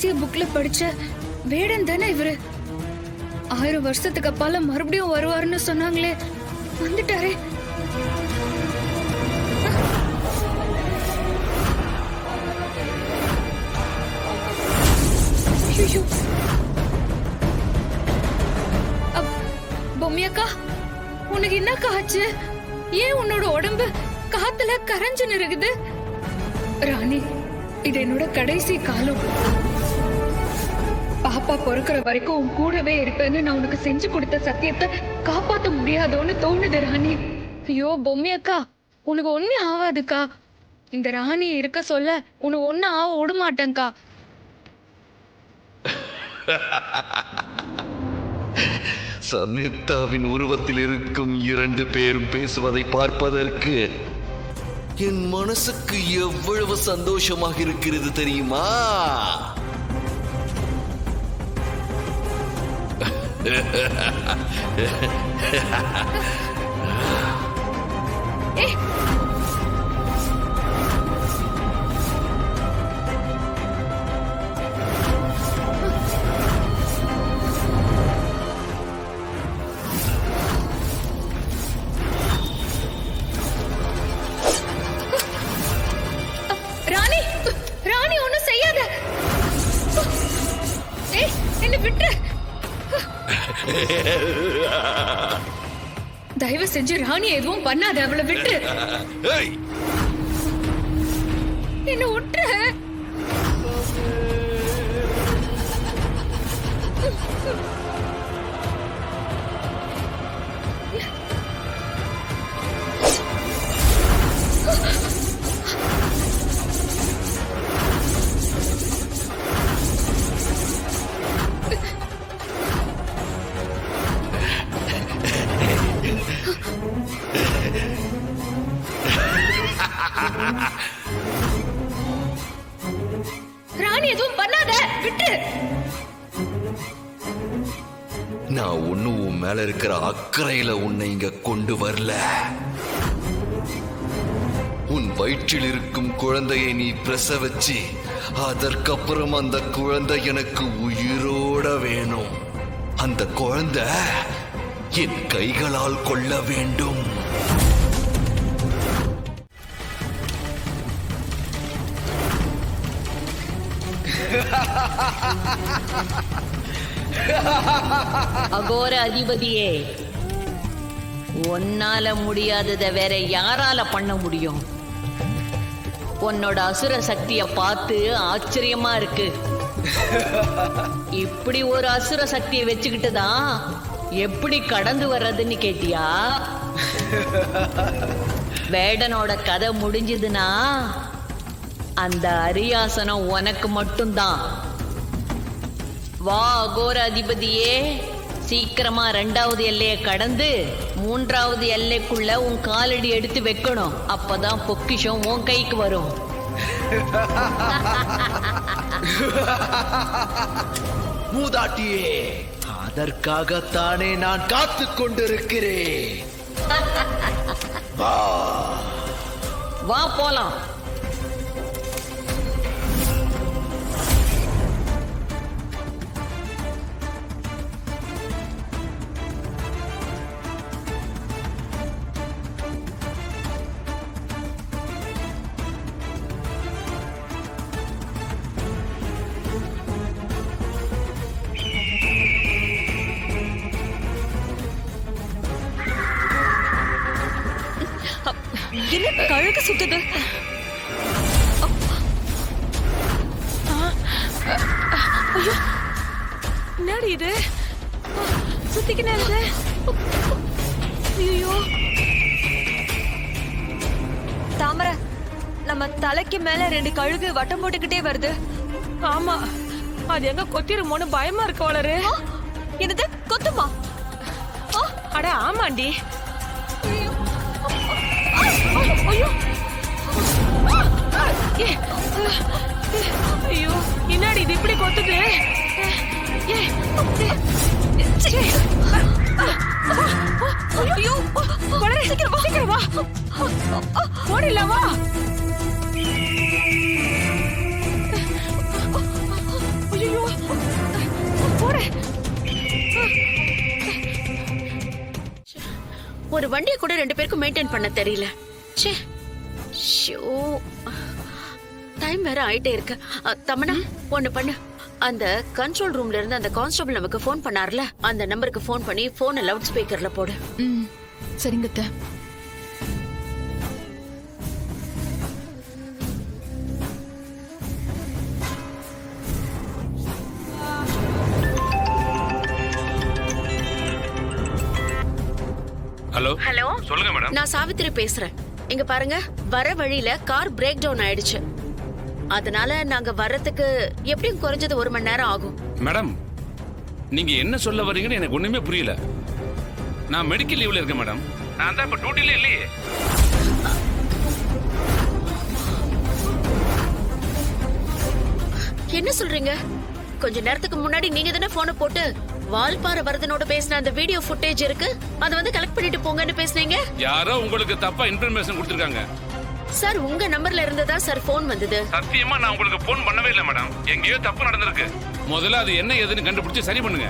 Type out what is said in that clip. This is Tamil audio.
கடைசியா புக்ல படிச்ச வேடன் தானே இவரு? 1000 வருஷத்துக்கு அப்பால மறுபடியும் வருவாருன்னு சொன்னாங்களே, வந்துட்டாரே. பொம்மியக்கா, உனக்கு என்ன காச்சு? ஏன் உன்னோட உடம்பு காத்துல கரைஞ்சு இருக்குது? ராணி, இது என்னோட கடைசி காலம். பாப்பா பொறுக்கிற வரைக்கும் உன் கூடவே இருப்பேன்னு நான் உனக்கு செஞ்சு கொடுத்த சத்தியத்தை காப்பாத்த முடியாதோன்னு தோணுது ராணி. ஐயோ பொம்மியக்கா, உனக்கு ஒண்ணு ஆகாதுக்கா. இந்த ராணி இருக்க சொல்ல உனக்கு ஒண்ணு ஆக விட மாட்டேங்க்கா. சம்யுக்தாவின் உருவத்தில் இருக்கும் 2 பேரும் பேசுவதை பார்ப்பதற்கு என் மனசுக்கு எவ்வளவு சந்தோஷமாக இருக்கிறது தெரியுமா? ராணி ஒண்ணும் செய்யாத. என்ன விட்டு. தயவு செஞ்சு ராணி எதுவும் பண்ணாத, அவளை விட்டு. என்ன விட்டு. ராணி எதுவும் பண்ணாத, விட்டு. நான் ஒன்னும் உன் மேல இருக்கிற அக்கறையில உன்னை இங்க கொண்டு வரல. உன் வயிற்றில் இருக்கும் குழந்தையை நீ பிரசவிச்சு அதற்கப்புறம் அந்த குழந்தை எனக்கு உயிரோட வேணும். அந்த குழந்தை என் கைகளால் கொள்ள வேண்டும். அகோர அதிபதியே, உன்னால முடியாததை வேற யாரால பண்ண முடியும்? உன்னோட அசுர சக்திய பார்த்து ஆச்சரியமா இருக்கு. இப்படி ஒரு அசுர சக்தியை வச்சுக்கிட்டுதான் எப்படி கடந்து வர்றதுன்னு கேட்டியா? வேடனோட கதை முடிஞ்சதுன்னா அந்த அரியாசனம் உனக்கு மட்டும்தான். வா அகோர அதிபதியே, சீக்கிரமா 2வது எல்லையை கடந்து 3வது எல்லைக்குள்ள உன் காலடி எடுத்து வைக்கணும். அப்பதான் பொக்கிஷம் உன் கைக்கு வரும். மூதாட்டியே, அதற்காகத்தானே நான் காத்து கொண்டிருக்கிறேன். வா போலாம். என்ன கழுகு சுத்துது? ஐயோ, என்னடி இது? சுத்திக்கினே இருக்கு. ஐயோ தாமரை, நம்ம தலைக்கு மேல 2 கழுகு வட்டம் போட்டுக்கிட்டே வருது. ஆமா, அது எங்க கொத்திருமோன்னு பயமா இருக்கு வளரு. என்னது கொத்துமா? அட ஆமாண்டி. ஐயோ, என்னடி இது இப்படி கொத்துது? ஐயோ, சீக்கிரம் வா, சீக்கிரம் வா. ஓடில வா. 2 பேருக்கும் மெயின்டைன் பண்ண தெரியல. ச்சே, ஷோ, டைம் வேற ஆயிட்டே இருக்கு. தமனா, ஒண்ணு பண்ணு. அந்த கண்ட்ரோல் ரூம்ல இருந்து அந்த கான்ஸ்டபிள் நமக்கு ஃபோன் பண்ணார்ல, அந்த நம்பருக்கு ஃபோன் பண்ணி போனை லவுட் ஸ்பீக்கர்ல போடு. சரிங்க அத்தை. ஹலோ ஹலோ, சொல்லுங்க மேடம். நான் சாவித்திரி பேசுறேன். இங்க பாருங்க, வர வழியில கார் பிரேக் டவுன் ஆயிடுச்சு. அதனால நாங்க வர்றதுக்கு எப்படியும் குறைஞ்சது 1 மணி நேரம் ஆகும். மேடம், நீங்க என்ன சொல்ல வரீங்கன்னு எனக்கு ஒண்ணுமே புரியல. நான் மெடிக்கல் லீவ்ல இருக்கேன் மேடம். நான் தான் இப்ப டியூட்டில இல்லையே. என்ன சொல்றீங்க? கொஞ்ச நேரத்துக்கு முன்னாடி நீங்க தானே போனை போட்டு வால்பாறை வரதனோட பேசின அந்த வீடியோ ஃபுட்டேஜ் இருக்கு, அதை வந்து கலெக்ட் பண்ணிட்டு போங்கன்னு பேசுனீங்க. யாரோ உங்களுக்கு தப்பா இன்ஃபர்மேஷன் கொடுத்திருக்காங்க. சார், உங்க நம்பர்ல இருந்ததா சார் போன் வந்தது. சத்தியமா நான் உங்களுக்கு போன் பண்ணவே இல்லை மேடம். எங்கேயோ தப்பு நடந்திருக்கு. முதல்ல அது என்ன ஏதுன்னு கண்டுபிடிச்சு சரி பண்ணுங்க.